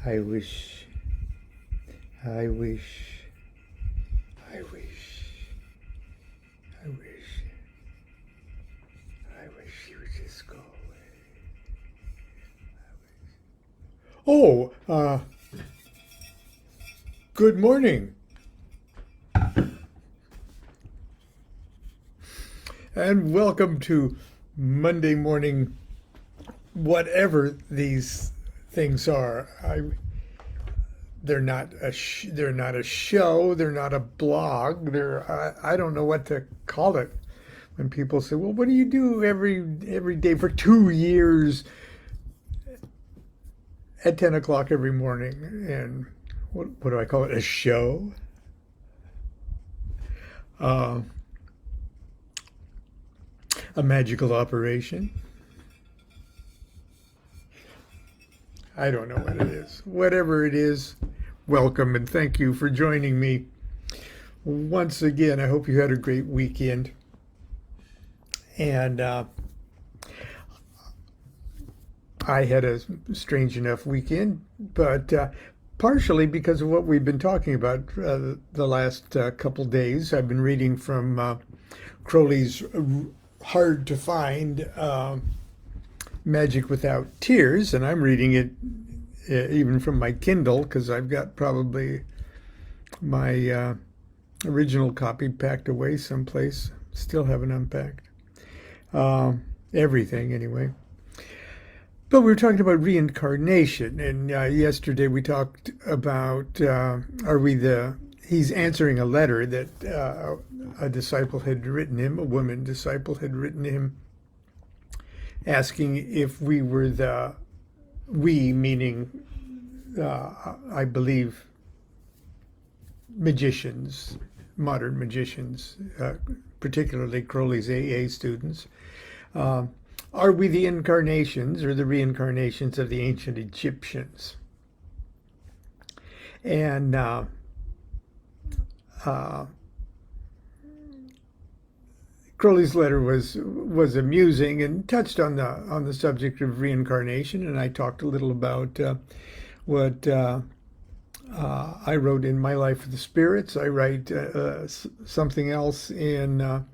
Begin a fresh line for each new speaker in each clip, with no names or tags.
I wish, I wish, I wish, I wish, I wish you would just go away. Good morning. And welcome to Monday morning, whatever these things are. They're not a show. They're not a blog. I don't know what to call it. When people say, "Well, what do you do every day for 2 years at 10 o'clock every morning?" And what do I call it? A show? A magical operation? I don't know what it is. Whatever it is, welcome and thank you for joining me. Once again, I hope you had a great weekend. And I had a strange enough weekend, but partially because of what we've been talking about the last couple days. I've been reading from Crowley's hard to find Magic Without Tears, and I'm reading it even from my Kindle because I've got probably my original copy packed away someplace. Still haven't unpacked everything anyway. But we were talking about reincarnation, and yesterday we talked about he's answering a letter that a disciple had written him, a woman disciple had written him, asking if we were we meaning, I believe, magicians, modern magicians, particularly Crowley's AA students. Are we the incarnations or the reincarnations of the ancient Egyptians? And Crowley's letter was amusing and touched on the subject of reincarnation, and I talked a little about what I wrote in My Life with the Spirits. I write something else in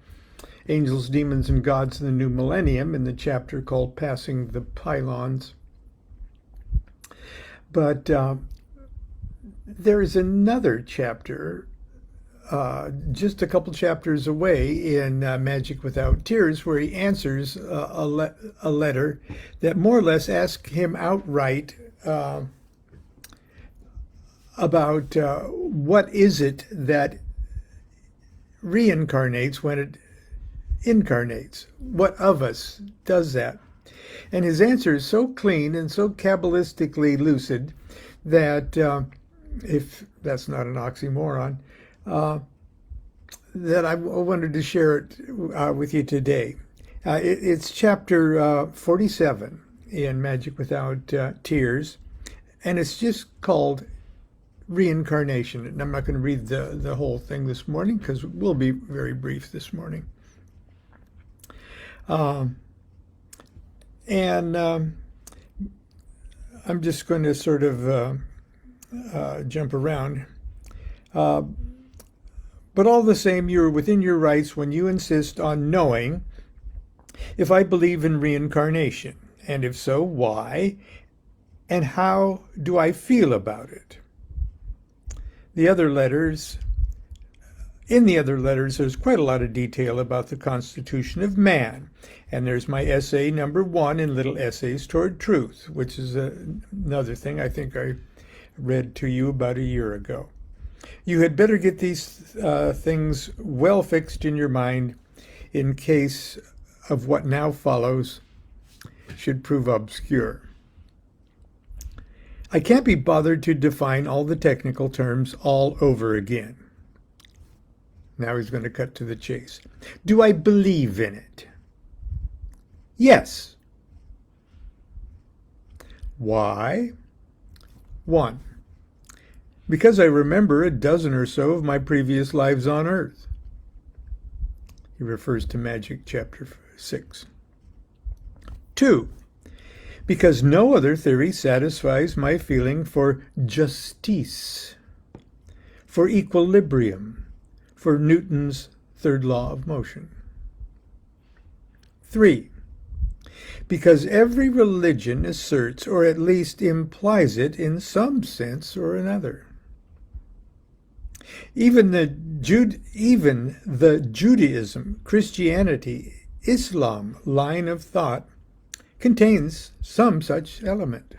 Angels, Demons, and Gods in the New Millennium in the chapter called Passing the Pylons. But there is another chapter just a couple chapters away in Magic Without Tears, where he answers a letter that more or less asks him outright about what is it that reincarnates when it incarnates. What of us does that? And his answer is so clean and so Kabbalistically lucid that, if that's not an oxymoron, that I wanted to share it with you today. It's chapter 47 in Magic Without Tears, and it's just called Reincarnation. And I'm not going to read the whole thing this morning because we'll be very brief this morning. And I'm just going to sort of jump around. But all the same, you are within your rights when you insist on knowing if I believe in reincarnation, and if so, why, and how do I feel about it. In the other letters, there's quite a lot of detail about the constitution of man. And there's my essay number 1 in Little Essays Toward Truth, which is another thing I think I read to you about a year ago. You had better get these things well fixed in your mind in case of what now follows should prove obscure. I can't be bothered to define all the technical terms all over again. Now he's going to cut to the chase. Do I believe in it? Yes. Why? 1. Because I remember a dozen or so of my previous lives on Earth. He refers to Magic chapter 6. 2. because no other theory satisfies my feeling for justice, for equilibrium, for Newton's third law of motion. 3. Because every religion asserts, or at least implies it in some sense or another. Even the Judaism, Christianity, Islam line of thought contains some such element.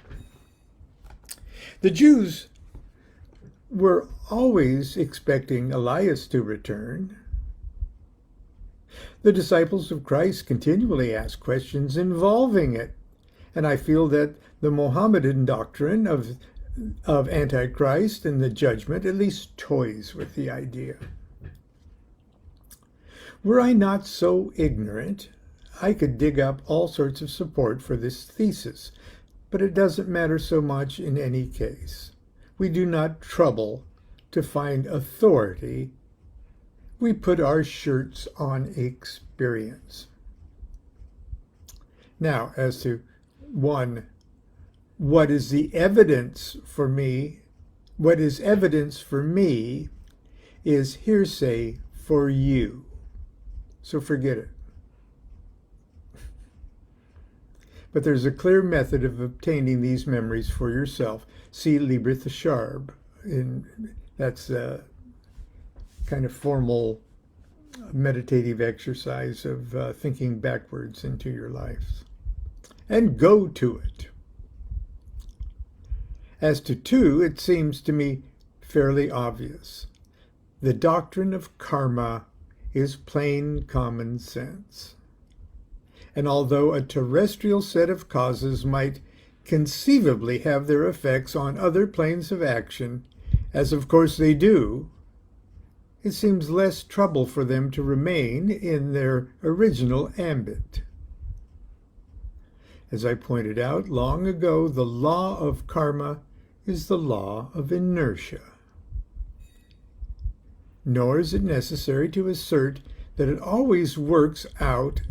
The Jews were always expecting Elias to return. The disciples of Christ continually ask questions involving it, and I feel that the Mohammedan doctrine of Antichrist and the judgment at least toys with the idea. Were I not so ignorant, I could dig up all sorts of support for this thesis, but it doesn't matter so much in any case. We do not trouble to find authority. We put our shirts on experience. Now, as to 1, what is the evidence for me? What is evidence for me is hearsay for you. So forget it. But there's a clear method of obtaining these memories for yourself. See Liber Thesharb. That's a kind of formal meditative exercise of thinking backwards into your life. And go to it. As to 2, it seems to me fairly obvious. The doctrine of karma is plain common sense. And although a terrestrial set of causes might conceivably have their effects on other planes of action, as of course they do, it seems less trouble for them to remain in their original ambit. As I pointed out long ago, the law of karma is the law of inertia. Nor is it necessary to assert that it always works out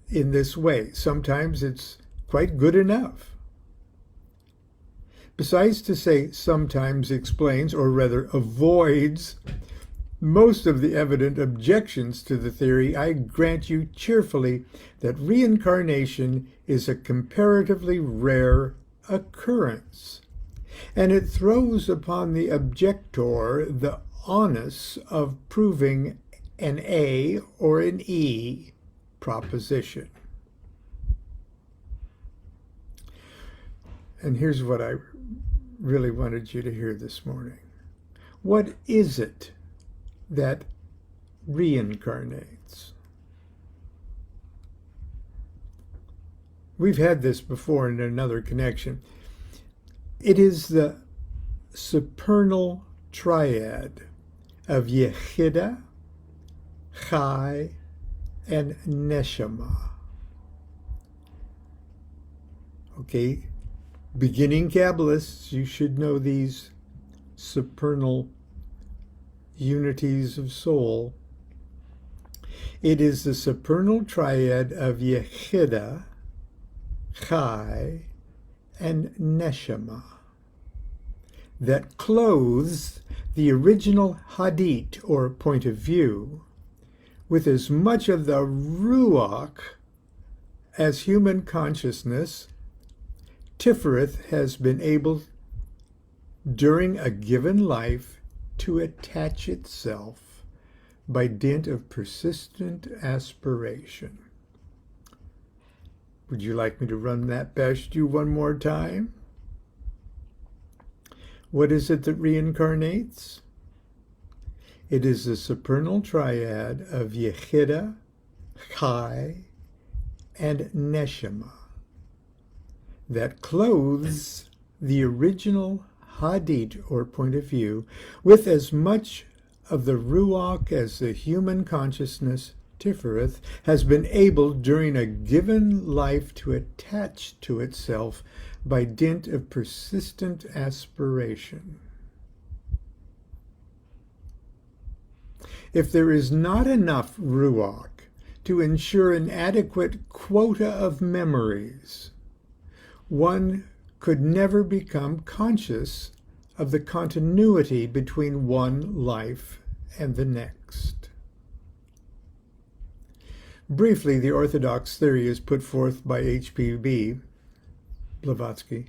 in this way. Sometimes it's quite good enough. Besides, to say sometimes explains, or rather avoids, most of the evident objections to the theory, I grant you cheerfully that reincarnation is a comparatively rare occurrence, and it throws upon the objector the onus of proving an A or an E proposition. And here's what I really wanted you to hear this morning. What is it that reincarnates? We've had this before in another connection. It is the supernal triad of Yechida, Chai, and Neshama. Okay, beginning Kabbalists, you should know these supernal unities of soul. It is the supernal triad of Yechida, Chai, and Neshama that clothes the original Hadit, or point of view, with as much of the Ruach as human consciousness, Tifereth, has been able during a given life to attach itself by dint of persistent aspiration. Would you like me to run that past you one more time? What is it that reincarnates? It is the supernal triad of Yechida, Chai, and Neshama that clothes the original Hadit, or point of view, with as much of the Ruach as the human consciousness, Tifereth, has been able during a given life to attach to itself by dint of persistent aspiration. If there is not enough Ruach to ensure an adequate quota of memories, one could never become conscious of the continuity between one life and the next. Briefly, the orthodox theory is put forth by H.P.B. Blavatsky,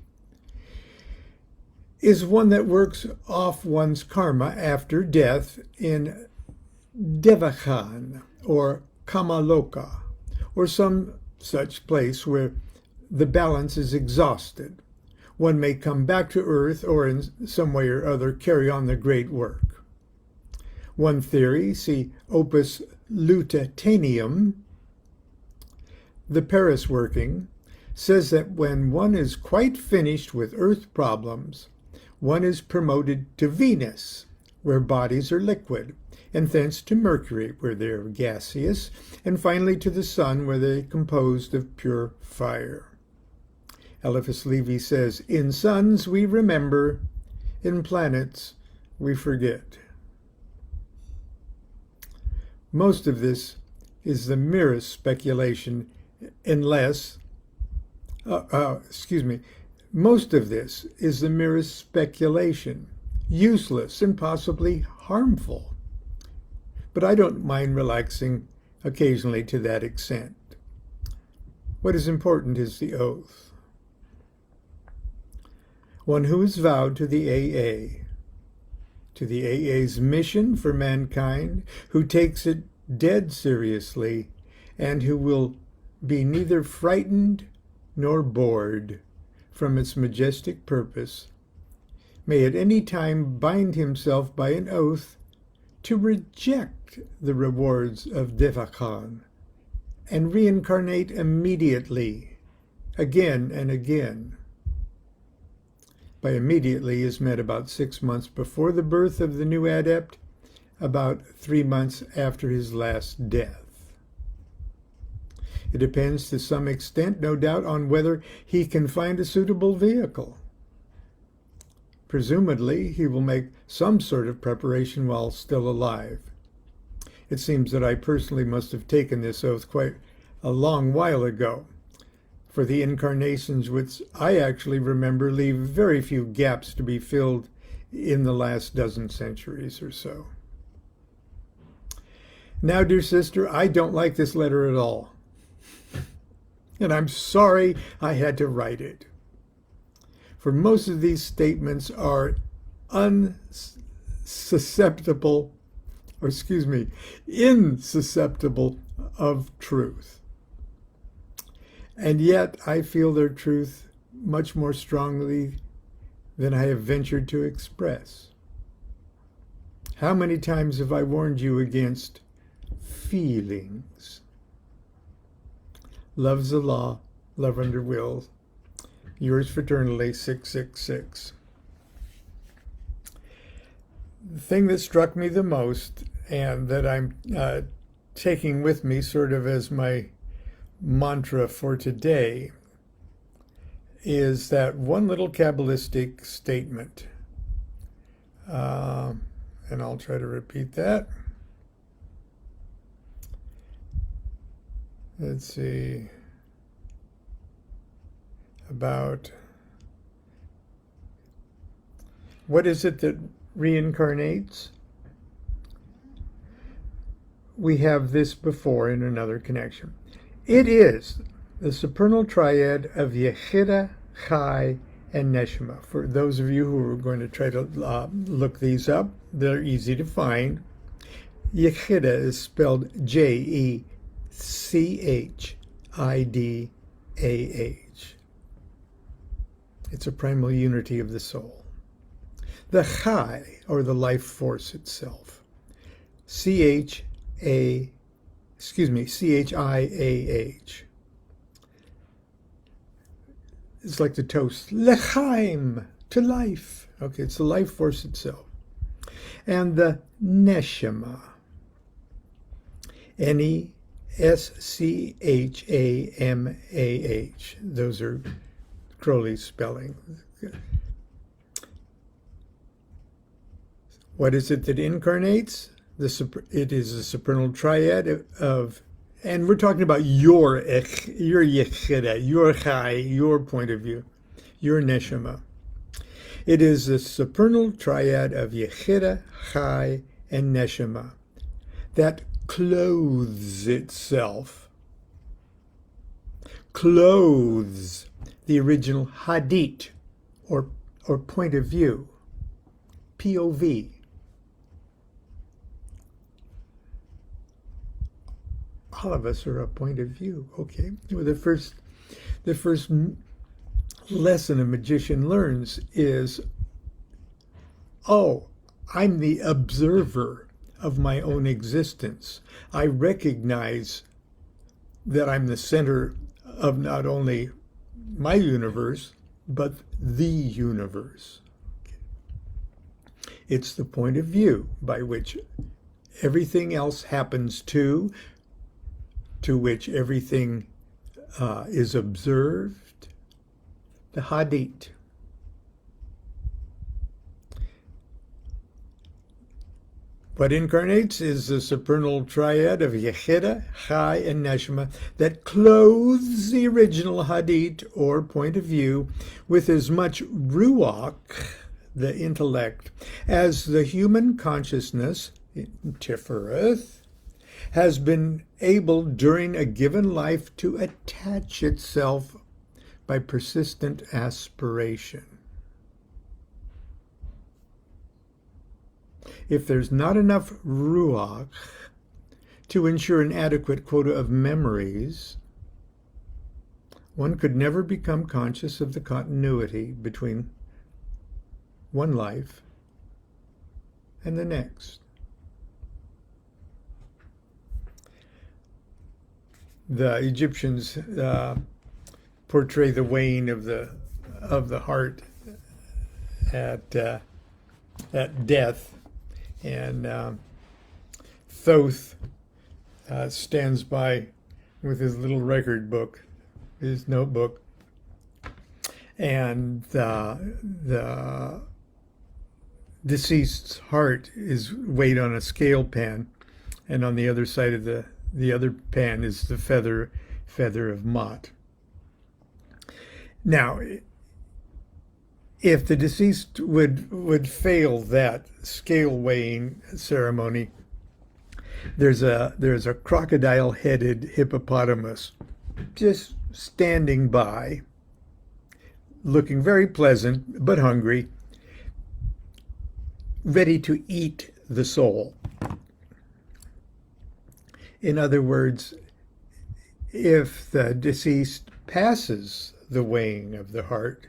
is one that works off one's karma after death in Devachan, or Kamaloka, or some such place where the balance is exhausted. One may come back to earth or in some way or other carry on the great work. One theory, see Opus Lutetanium, the Paris working, says that when one is quite finished with earth problems, one is promoted to Venus, where bodies are liquid, and thence to Mercury, where they are gaseous, and finally to the Sun, where they are composed of pure fire. Eliphas Levi says, in suns we remember, in planets we forget. Most of this is the merest speculation, most of this is the merest speculation, useless and possibly harmful. But I don't mind relaxing occasionally to that extent. What is important is the oath. One who is vowed to the AA, to the AA's mission for mankind, who takes it dead seriously, and who will be neither frightened nor bored from its majestic purpose, may at any time bind himself by an oath to reject the rewards of Devachan and reincarnate immediately, again and again. By immediately is meant about 6 months before the birth of the new adept, about 3 months after his last death. It depends to some extent, no doubt, on whether he can find a suitable vehicle. Presumably, he will make some sort of preparation while still alive. It seems that I personally must have taken this oath quite a long while ago, for the incarnations which I actually remember leave very few gaps to be filled in the last dozen centuries or so. Now, dear sister, I don't like this letter at all. And I'm sorry I had to write it. For most of these statements are insusceptible of truth. And yet I feel their truth much more strongly than I have ventured to express. How many times have I warned you against feelings? Love's the law, love under will. Yours fraternally, 666. The thing that struck me the most, and that I'm taking with me sort of as my mantra for today, is that one little Kabbalistic statement. And I'll try to repeat that. Let's see. About what is it that reincarnates? We have this before in another connection. It is the supernal triad of Yechida, Chai, and Neshama. For those of you who are going to try to look these up, they're easy to find. Yechida is spelled Jechiddah. It's a primal unity of the soul. The Chai, or the life force itself, Chiah. It's like the toast, L'chaim, to life. Okay, it's the life force itself. And the Neshama, Neshama. Those are Crowley's spelling. What is it that incarnates? It is a supernal triad of, and we're talking about your Yechida, your Chai, your point of view, your neshama. It is the supernal triad of Yechida, Chai, and Neshama that clothes itself, clothes the original hadit, or point of view, POV. All of us are a point of view. Okay, well, the first lesson a magician learns is, oh, I'm the observer of my own existence. I recognize that I'm the center of not only my universe, but the universe. It's the point of view by which everything else happens to which everything is observed, the hadit. What incarnates is the supernal triad of Yechida, Chai, and Neshama that clothes the original hadit, or point of view, with as much ruach, the intellect, as the human consciousness, Tifereth, has been able during a given life to attach itself by persistent aspiration. If there's not enough ruach to ensure an adequate quota of memories, one could never become conscious of the continuity between one life and the next. The Egyptians portray the weighing of the heart at death, and Thoth stands by with his little record book, his notebook, and the deceased's heart is weighed on a scale pan, and on the other side of the other pan is the feather of Mot. Now, if the deceased would fail that scale weighing ceremony, there's a crocodile-headed hippopotamus just standing by, looking very pleasant but hungry, ready to eat the soul. In other words, if the deceased passes the weighing of the heart,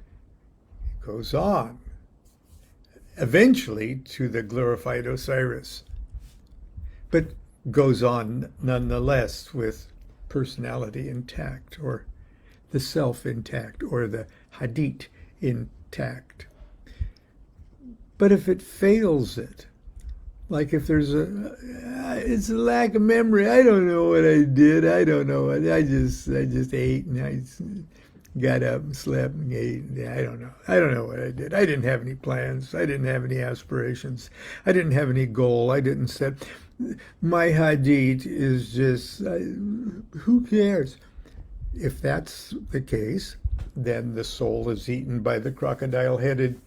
it goes on, eventually to the glorified Osiris, but goes on nonetheless with personality intact, or the self intact, or the hadit intact. But if it fails it, like if there's it's a lack of memory. I don't know what I did. I don't know. I just ate, and I got up and slept and ate. I don't know. I don't know what I did. I didn't have any plans. I didn't have any aspirations. I didn't have any goal. I didn't set. My hadit is just, who cares? If that's the case, then the soul is eaten by the crocodile-headed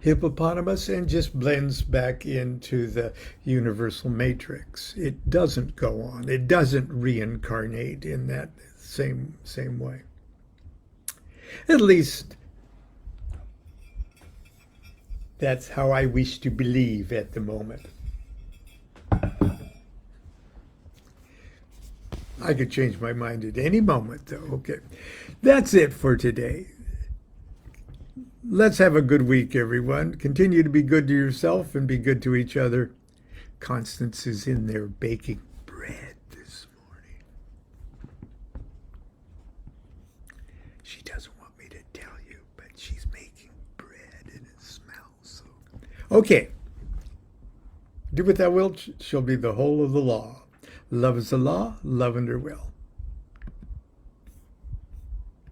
hippopotamus and just blends back into the universal matrix. It doesn't go on. It doesn't reincarnate in that same way. At least that's how I wish to believe at the moment. I could change my mind at any moment, though. Okay, that's it for today. Let's have a good week, everyone. Continue to be good to yourself and be good to each other. Constance is in there baking bread this morning. She doesn't want me to tell you, but she's making bread and it smells so good. Okay. Do what thou wilt, shall be the whole of the law. Love is the law, love under will.